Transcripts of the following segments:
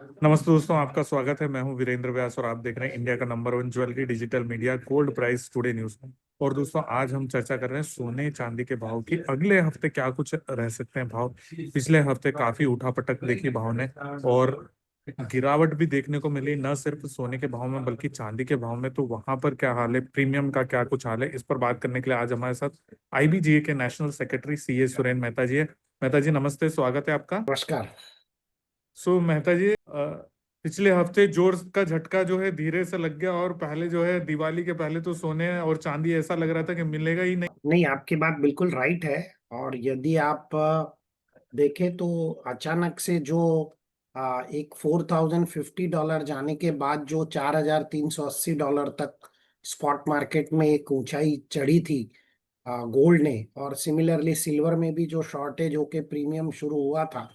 नमस्ते दोस्तों, आपका स्वागत है। मैं हूं वीरेंद्र व्यास और आप देख रहे हैं इंडिया का number one jewellery digital media gold price today news. और दोस्तों, आज हम चर्चा कर रहे हैं सोने चांदी के भाव की। अगले हफ्ते क्या कुछ रह सकते हैं भाव। पिछले हफ्ते काफी उठापटक देखी भाव ने, और गिरावट भी देखने को मिली, न सिर्फ सोने के भाव में बल्कि चांदी के भाव में। तो वहां पर क्या हाल है, प्रीमियम का क्या कुछ हाल है, इस पर बात करने के लिए आज हमारे साथ आईबीजीए के national secretary CA Suren Mehta ji है। मेहता जी नमस्ते, स्वागत है आपका। नमस्कार। सो मेहता जी, पिछले हफ्ते जोर का झटका जो है धीरे से लग गया, और पहले जो है दिवाली के पहले तो सोने और चांदी ऐसा लग रहा था कि मिलेगा ही नहीं। नहीं, आपकी बात बिल्कुल राइट है। और यदि आप देखें तो अचानक से जो एक $4,050 जाने के बाद जो $4,380 तक स्पॉट मार्केट में एक ऊंचाई चढ़ी थी गोल्ड ने, और सिमिलरली सिल्वर में भी जो शॉर्टेज होके प्रीमियम शुरू हुआ था,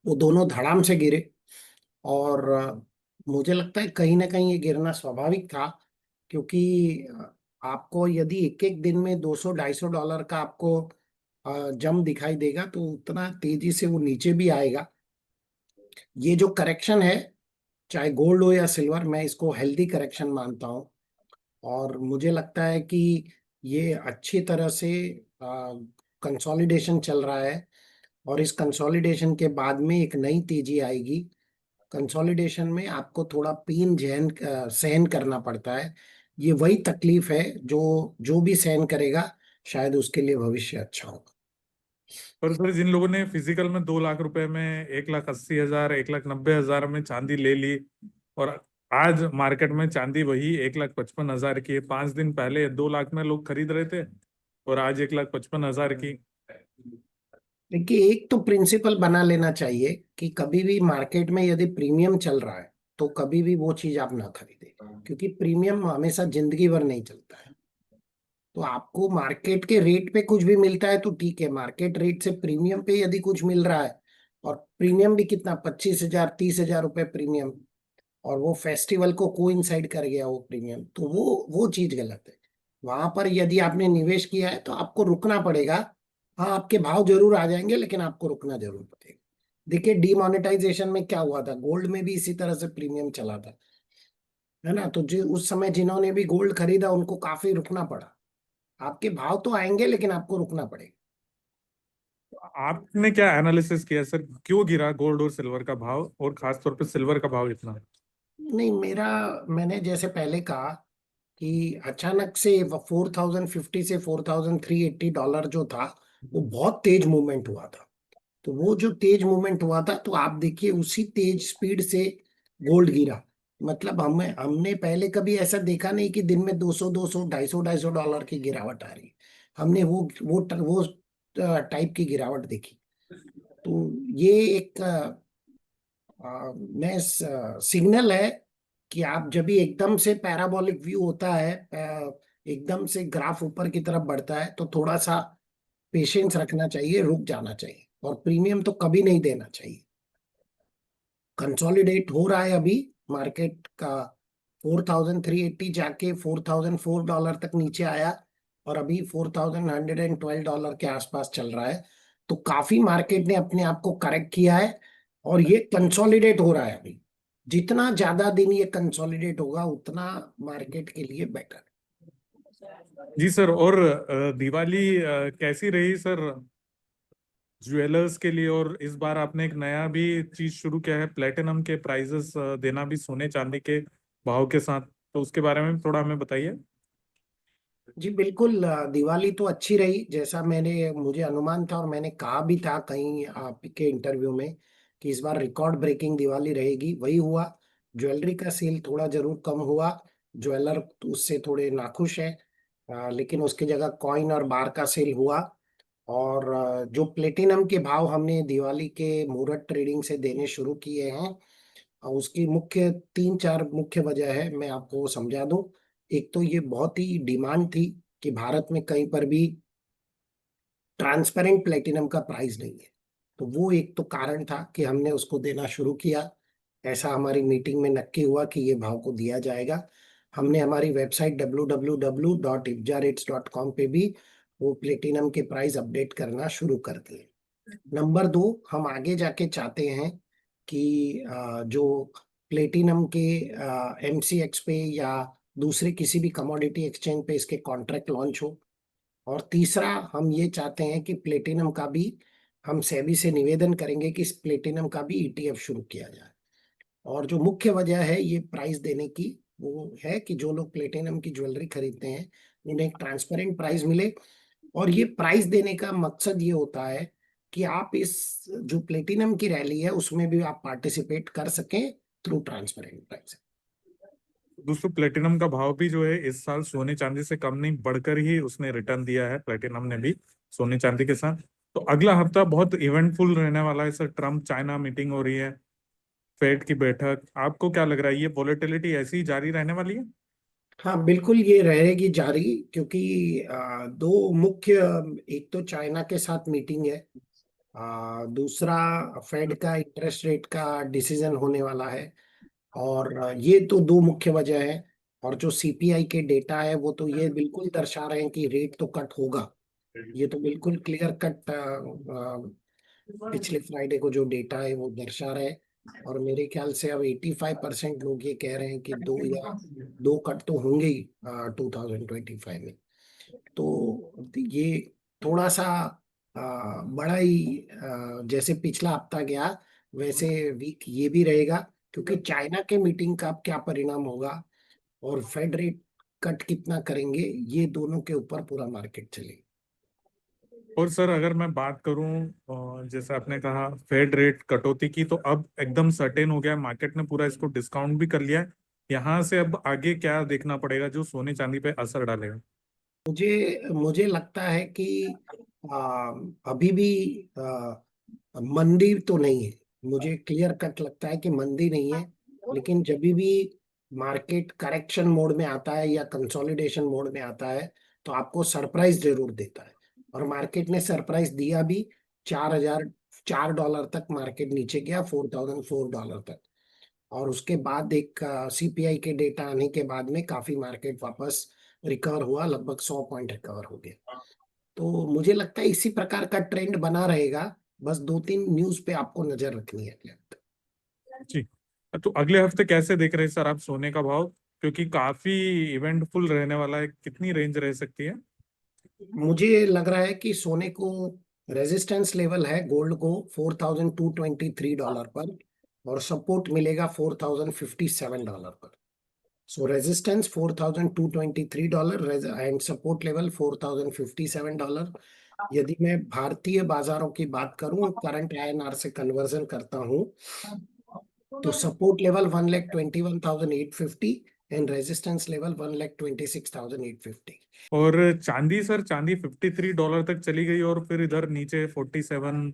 वो दोनों धड़ाम से गिरे। और मुझे लगता है कहीं ना कहीं ये गिरना स्वाभाविक था, क्योंकि आपको यदि एक एक दिन में 200-250 डॉलर का आपको जम दिखाई देगा तो उतना तेजी से वो नीचे भी आएगा। ये जो करेक्शन है, चाहे गोल्ड हो या सिल्वर, मैं इसको हेल्दी करेक्शन मानता हूँ। और मुझे लगता है कि ये अच्छी तरह से कंसोलिडेशन चल रहा है, और इस कंसोलिडेशन के बाद में एक नई तेजी आएगी। कंसोलिडेशन में आपको थोड़ा पेन सहन करना पड़ता है। ये वही तकलीफ है जो जो भी सहन करेगा, शायद उसके लिए भविष्य अच्छा होगा। पर सर, जिन लोगों ने फिजिकल में 2 लाख रुपए में 1,80,000 1,90,000 में चांदी ले ली, और आज मार्केट में चांदी वही 1,55,000 की है। 5 दिन पहले 2 लाख में लोग खरीद रहे थे, और आज 1,55,000 की। देखिए, एक तो प्रिंसिपल बना लेना चाहिए कि कभी भी मार्केट में यदि प्रीमियम चल रहा है तो कभी भी वो चीज आप ना खरीदें, क्योंकि प्रीमियम हमेशा जिंदगी भर नहीं चलता है। तो आपको मार्केट के रेट पे कुछ भी मिलता है तो ठीक है, मार्केट रेट से प्रीमियम पे यदि कुछ मिल रहा है, और प्रीमियम भी कितना, 25,000 30,000 रुपए प्रीमियम, और वो फेस्टिवल को कोइंसाइड कर गया वो प्रीमियम, तो वो चीज गलत है। वहां पर यदि आपने निवेश किया है तो आपको रुकना पड़ेगा। हाँ, आपके भाव जरूर आ जाएंगे, लेकिन आपको रुकना जरूर पड़ेगा। देखिए, डीमोनेटाइजेशन में क्या हुआ था, गोल्ड में भी इसी तरह से प्रीमियम चला था, है ना। तो जो उस समय जिन्होंने भी गोल्ड खरीदा उनको काफी रुकना पड़ा। आपके भाव तो आएंगे, लेकिन आपको रुकना पड़ेगा। आपने क्या एनालिसिस किया सर, क्यों गिरा गोल्ड और सिल्वर का भाव, और खासतौर पे सिल्वर का भाव इतना। नहीं, मैंने जैसे पहले कहा कि अचानक से 4,050 से $4,380 जो था, वो बहुत तेज मूवमेंट हुआ था। तो वो जो तेज मूवमेंट हुआ था, तो आप देखिए उसी तेज स्पीड से गोल्ड गिरा। मतलब हमने पहले कभी ऐसा देखा नहीं कि दिन में 200 200 250 $250 की गिरावट आ रही। हमने वो टाइप की गिरावट देखी। तो ये एक मैं सिग्नल है कि आप जब भी एकदम से पैराबोलिक व्यू होता है, एकदम से ग्राफ ऊपर की तरफ बढ़ता है, तो थोड़ा सा पेशेंस रखना चाहिए, रुक जाना चाहिए, और प्रीमियम तो कभी नहीं देना चाहिए। कंसोलिडेट हो रहा है अभी मार्केट का। 4,380 जाके $4,004 तक नीचे आया, और अभी $4,112 के आसपास चल रहा है। तो काफी मार्केट ने अपने आप को करेक्ट किया है, और ये कंसोलिडेट हो रहा है अभी। जितना ज्यादा दिन ये कंसोलिडेट होगा उतना मार्केट के लिए बेटर। जी सर, और दिवाली कैसी रही सर ज्वेलर्स के लिए। और इस बार आपने एक नया भी चीज शुरू किया है, प्लेटिनम के प्राइजेस देना भी सोने चांदी के भाव के साथ। तो उसके बारे में थोड़ा हमें बताइए। जी बिल्कुल, दिवाली तो अच्छी रही, जैसा मुझे अनुमान था, और मैंने कहा भी था कहीं आपके इंटरव्यू में कि इस बार रिकॉर्ड ब्रेकिंग दिवाली रहेगी, वही हुआ। ज्वेलरी का सेल थोड़ा जरूर कम हुआ, ज्वेलर उससे थोड़े नाखुश है, लेकिन उसकी जगह कॉइन और बार का सेल हुआ। और जो प्लेटिनम के भाव हमने दिवाली के मुहूर्त ट्रेडिंग से देने शुरू किए हैं, उसकी मुख्य तीन चार मुख्य वजह है, मैं आपको वो समझा दूं। एक तो ये बहुत ही डिमांड थी कि भारत में कहीं पर भी ट्रांसपेरेंट प्लेटिनम का प्राइस नहीं है। तो वो एक तो कारण था कि हमने उसको देना शुरू किया। ऐसा हमारी मीटिंग में नक्की हुआ कि ये भाव को दिया जाएगा। हमने हमारी वेबसाइट www.ifjarates.com पे भी वो प्लेटिनम के प्राइस अपडेट करना शुरू कर दिए। नंबर दो, हम आगे जाके चाहते हैं कि जो प्लेटिनम के एमसीएक्स पे या दूसरे किसी भी कमोडिटी एक्सचेंज पे इसके कॉन्ट्रैक्ट लॉन्च हो। और तीसरा, हम ये चाहते हैं कि प्लेटिनम का भी, हम सेबी से निवेदन करेंगे कि इस प्लेटिनम का भी ईटीएफ शुरू किया जाए। और जो मुख्य वजह है ये प्राइस देने की, वो है कि जो लोग प्लेटिनम की ज्वेलरी खरीदते हैं उन्हें एक ट्रांसपेरेंट प्राइस मिले। और ये प्राइस देने का मकसद ये होता है कि आप इस जो प्लेटिनम की रैली है उसमें भी आप पार्टिसिपेट कर सकें थ्रू ट्रांसपेरेंट प्राइस। दोस्तों प्लेटिनम का भाव भी जो है इस साल सोने चांदी से कम नहीं, बढ़कर ही उसने रिटर्न दिया है प्लेटिनम ने भी सोने चांदी के साथ। तो अगला हफ्ता बहुत इवेंटफुल रहने वाला है सर। ट्रम्प चाइना मीटिंग हो रही है, फेड की बैठक। आपको क्या लग रहा है, ये वॉलेटिलिटी ऐसी ही जारी रहने वाली है? हाँ बिल्कुल, ये रहेगी जारी, क्योंकि दो मुख्य, एक तो चाइना के साथ मीटिंग है, दूसरा फेड का इंटरेस्ट रेट का डिसीजन होने वाला है। और ये तो दो मुख्य वजह है। और जो सीपीआई के डेटा है वो तो ये बिल्कुल दर्शा रहे हैं कि रेट तो कट होगा। ये तो बिल्कुल क्लियर कट पिछले फ्राइडे को जो डेटा है वो दर्शा रहे हैं। और मेरे ख्याल से अब 85% लोग ये कह रहे हैं कि दो कट तो होंगे ही 2025 में। तो ये थोड़ा सा बड़ा ही, जैसे पिछला हफ्ता गया वैसे वीक ये भी रहेगा, क्योंकि चाइना के मीटिंग का अब क्या परिणाम होगा और फेड रेट कट कितना करेंगे, ये दोनों के ऊपर पूरा मार्केट चलेगा। और सर अगर मैं बात करूं, जैसे आपने कहा फेड रेट कटौती की, तो अब एकदम सर्टेन हो गया, मार्केट ने पूरा इसको डिस्काउंट भी कर लिया है। यहाँ से अब आगे क्या देखना पड़ेगा जो सोने चांदी पे असर डालेगा? मुझे मुझे लगता है कि आ, अभी भी मंदी तो नहीं है। मुझे क्लियर कट लगता है कि मंदी नहीं है। लेकिन जब भी मार्केट करेक्शन मोड में आता है या कंसोलिडेशन मोड में आता है तो आपको सरप्राइज जरूर देता है। और मार्केट ने सरप्राइज दिया भी। 4,004 डॉलर तक मार्केट नीचे गया, $4,004 तक। और उसके बाद एक सीपीआई के डेटा आने के बाद में काफी मार्केट वापस रिकवर हुआ, लगभग 100 पॉइंट रिकवर हो गया। तो मुझे लगता है इसी प्रकार का ट्रेंड बना रहेगा। बस दो तीन न्यूज पे आपको नजर रखनी है अगले हफ्ते। जी। तो अगले हफ्ते कैसे देख रहे हैं सर आप सोने का भाव? क्योंकि काफी इवेंटफुल रहने वाला है, कितनी रेंज रह सकती है? मुझे लग रहा है कि सोने को रेजिस्टेंस लेवल है गोल्ड को $4,223 पर, और सपोर्ट मिलेगा $4,057 पर। सो रेजिस्टेंस $4,223 एंड सपोर्ट लेवल $4,057। यदि मैं भारतीय बाजारों की बात करूं, करंट आईएनआर से कन्वर्जन करता हूं, तो support level 1,21,850 and resistance level 1,26,850। और चांदी सर, चांदी $53 तक चली गई और फिर इधर नीचे 47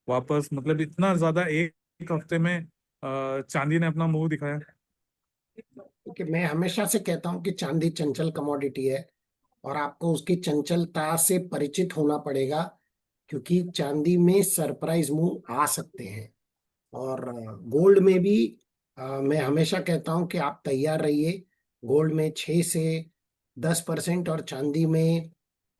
वापस, मतलब इतना ज्यादा एक हफ्ते में चांदी ने अपना मुंह दिखाया। कि मैं हमेशा से कहता हूं कि चांदी चंचल कमोडिटी है, और आपको उसकी चंचलता से परिचित होना पड़ेगा, क्योंकि चांदी में सरप्राइज मूव आ सकते हैं। और गोल्ड में भी मैं हमेशा कहता हूं कि आप तैयार रहिए। गोल्ड में 6 से 10% और चांदी में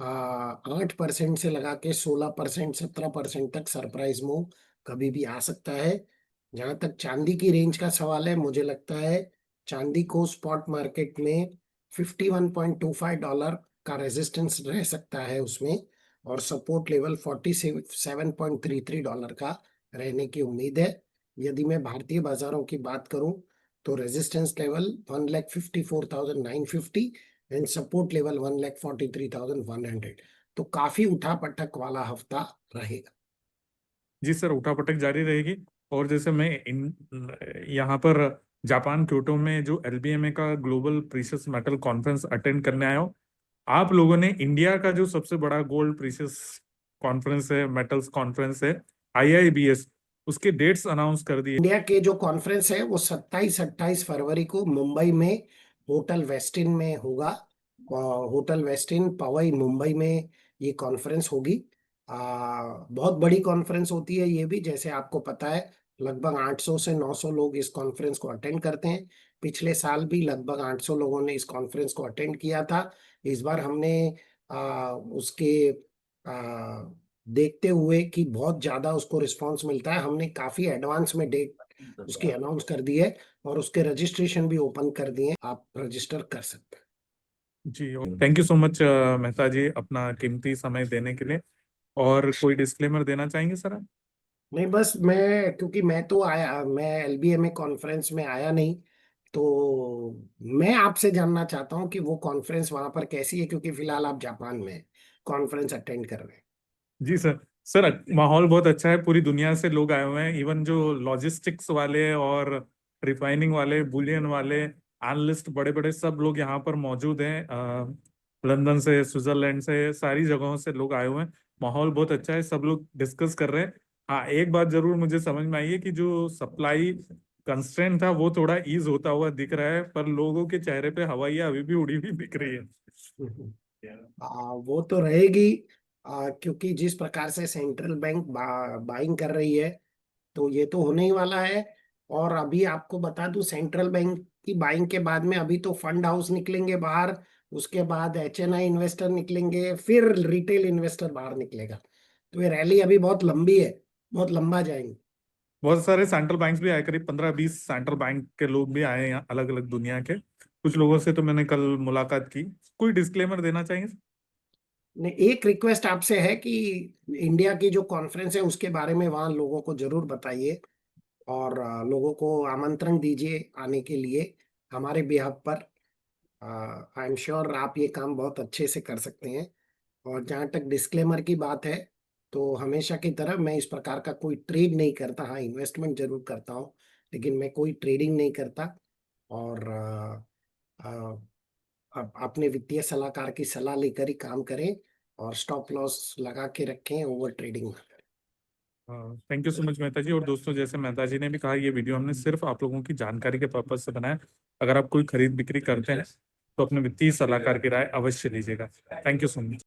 8% से लगा के 16%, 17% तक सरप्राइज मूव कभी भी आ सकता है। जहां तक चांदी की रेंज का सवाल है, मुझे लगता है चांदी को स्पॉट मार्केट में $51.25 का रेजिस्टेंस रह सकता है उसमें, और सपोर्ट लेवल $47.33 का रहने की उम्मीद है। यदि मैं भारतीय बाजारों की बात करूं, तो resistance level 1,54,950 and support level 1,43,100। तो काफी उठापटक वाला हफ्ता रहेगा। जी सर, उठापटक जारी रहेगी। और जैसे मैं यहाँ पर जापान क्योटो में जो एलबीएमए का global precious metal conference attend करने आया हूँ, आप लोगों ने इंडिया का जो सबसे बड़ा गोल्ड प्रीशियस कॉन्फ्रेंस है, मेटल्स कॉन्फ्रेंस है, आईआईबीएस, उसके डेट्स अनाउंस कर दिए। इंडिया के जो कॉन्फ्रेंस है वो 27-28 फरवरी को मुंबई में होटल वेस्टिन में होगा। होटल वेस्टिन पवई मुंबई में ये कॉन्फ्रेंस होगी। बहुत बड़ी कॉन्फ्रेंस होती है ये भी, जैसे आपको पता है। लगभग 800 से 900 लोग इस कॉन्फ्रेंस को अटेंड करते हैं। पिछले साल भी लगभग 800 लोगों ने इस कॉन्फ्रेंस को अटेंड किया था। इस बार हमने उसके देखते हुए कि बहुत ज्यादा उसको रिस्पांस मिलता है, हमने काफी एडवांस में डेट उसकी अनाउंस कर दी है और उसके रजिस्ट्रेशन भी ओपन कर दिए हैं, आप रजिस्टर कर सकते हैं। जी, thank you so much Mehta ji, अपना कीमती समय देने के लिए। और कोई डिस्क्लेमर देना चाहेंगे सर आप? नहीं, बस मैं, क्योंकि मैं एलबीएमए कॉन्फ्रेंस में आया नहीं, तो मैं आपसे जानना चाहता हूँ कि वो कॉन्फ्रेंस वहां पर कैसी है, क्योंकि फिलहाल आप जापान में कॉन्फ्रेंस अटेंड कर रहे हैं। जी सर। सर माहौल बहुत अच्छा है, पूरी दुनिया से लोग आए हुए हैं, इवन जो लॉजिस्टिक्स वाले और रिफाइनिंग वाले, बुलियन वाले, एनालिस्ट, बड़े बड़े सब लोग यहाँ पर मौजूद हैं। लंदन से, स्विट्जरलैंड से, सारी जगहों से लोग आए हुए हैं। माहौल बहुत अच्छा है, सब लोग डिस्कस कर रहे हैं। हाँ, एक बात जरूर मुझे समझ में आई है कि जो सप्लाई कंस्ट्रेंट था वो थोड़ा ईज होता हुआ दिख रहा है, पर लोगों के चेहरे पे हवाइयाँ अभी भी उड़ी हुई दिख रही है। वो तो रहेगी, क्योंकि जिस प्रकार से सेंट्रल बैंक बाइंग कर रही है, तो ये तो होने ही वाला है। और अभी आपको बता दूं, सेंट्रल बैंक की बाइंग के बाद में अभी तो फंड हाउस निकलेंगे बाहर, उसके बाद एचएनआई इन्वेस्टर निकलेंगे, फिर रिटेल इन्वेस्टर बाहर निकलेगा। तो ये रैली अभी बहुत लंबी है, बहुत लंबा जाएंगे। बहुत सारे सेंट्रल बैंक्स भी आए, करीब 15-20 सेंट्रल बैंक के लोग भी आए हैं यहाँ, अलग अलग दुनिया के। कुछ लोगों से तो मैंने कल मुलाकात की। कोई डिस्क्लेमर देना चाहेंगे? ने एक रिक्वेस्ट आपसे है कि इंडिया की जो कॉन्फ्रेंस है उसके बारे में वहाँ लोगों को जरूर बताइए, और लोगों को आमंत्रण दीजिए आने के लिए हमारे बिहाफ पर। आई एम श्योर आप ये काम बहुत अच्छे से कर सकते हैं। और जहाँ तक डिस्क्लेमर की बात है, तो हमेशा की तरह मैं इस प्रकार का कोई ट्रेड नहीं करता। हाँ, इन्वेस्टमेंट जरूर करता हूँ, लेकिन मैं कोई ट्रेडिंग नहीं करता। और अपने वित्तीय सलाहकार की सलाह लेकर ही काम करें, और स्टॉप लॉस लगा के रखें, ओवर ट्रेडिंग ना करें। Thank you so much Mehta ji. और दोस्तों, जैसे मेहता जी ने भी कहा, ये वीडियो हमने सिर्फ आप लोगों की जानकारी के पर्पज से बनाया। अगर आप कोई खरीद बिक्री करते हैं तो अपने वित्तीय सलाहकार की राय अवश्य लीजिएगा। Thank you so much.